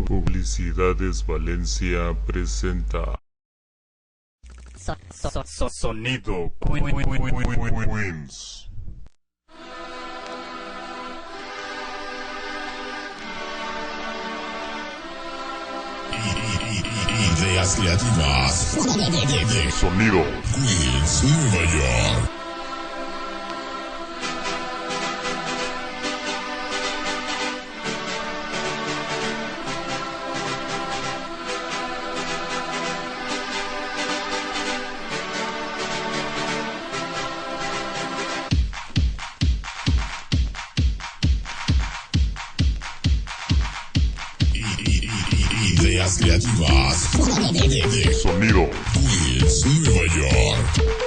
Publicidades Valencia presenta Sonido Queens. Ideas creativas de Sonido Queens, Nueva York. Ideas creativas de Sonido Queens, Nueva York.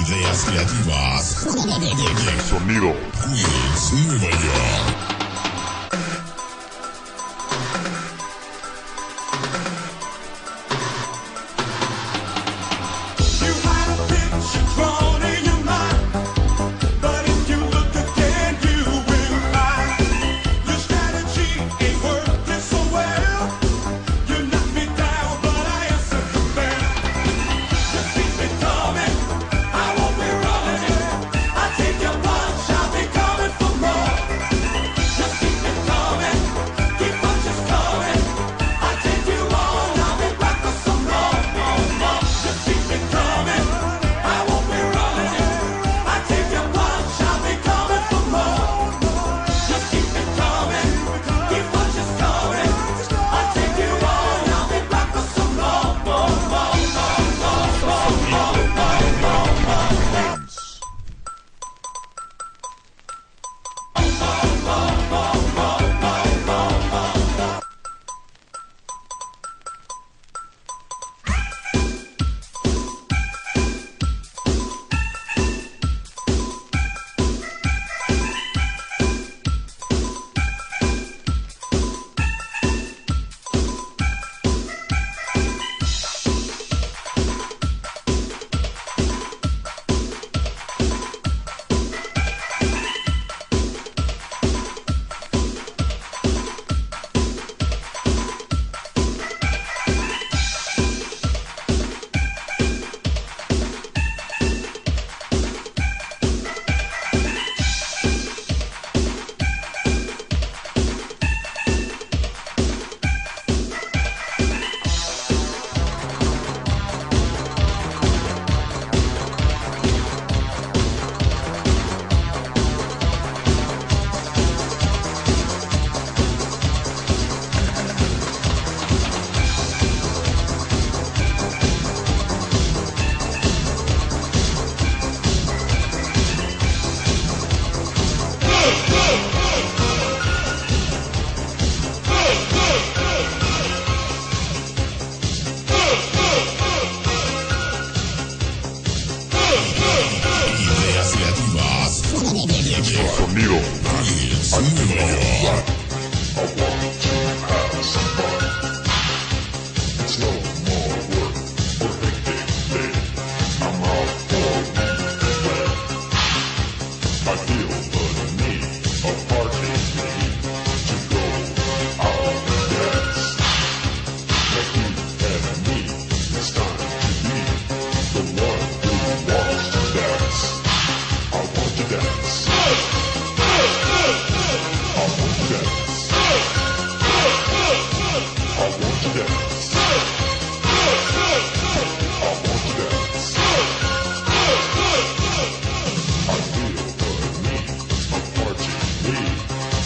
Ideas creativas de Sonido Queens, Nueva York. Sonido. Queens, Nueva York. I want to have some fun. It's no more work or hectic day. I'm out for a weekend. I feel the need of party need to go out and dance. Like you and me, it's time to be the one who wants to dance. I want to dance. I want to dance. I want to dance. I want to dance. I feel the need of party need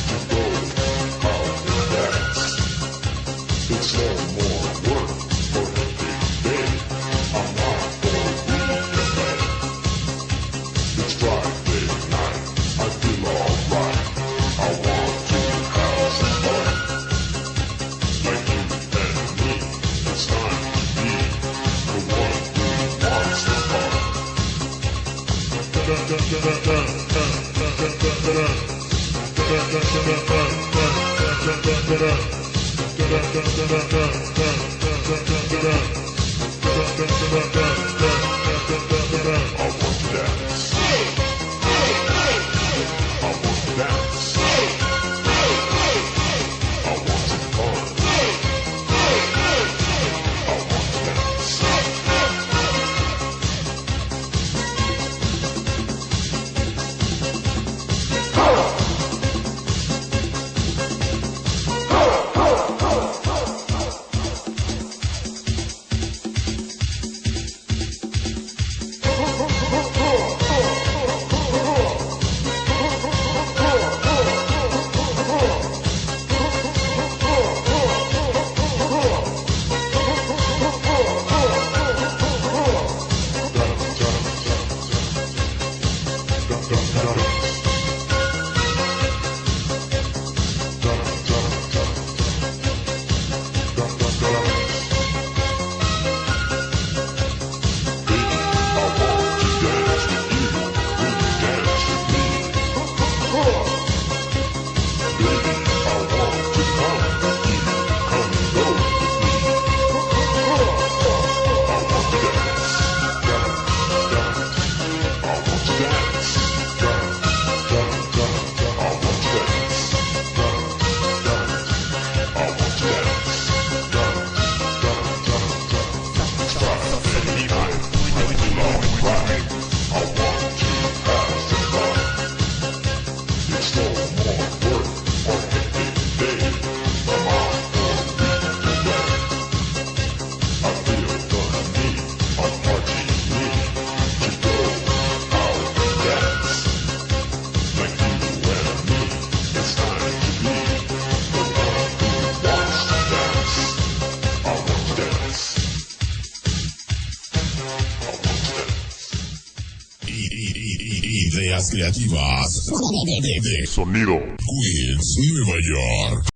to go out and dance. It's no more work for a big day. I'm out for a weekend. It's Friday night. I feel alright. I want to have some fun. Like you and me, it's time to be the one who wants the fun. I want to dance. I want to dance. I want some fun. I want to dance. Ideas creativas. Sonido. Queens, Nueva York.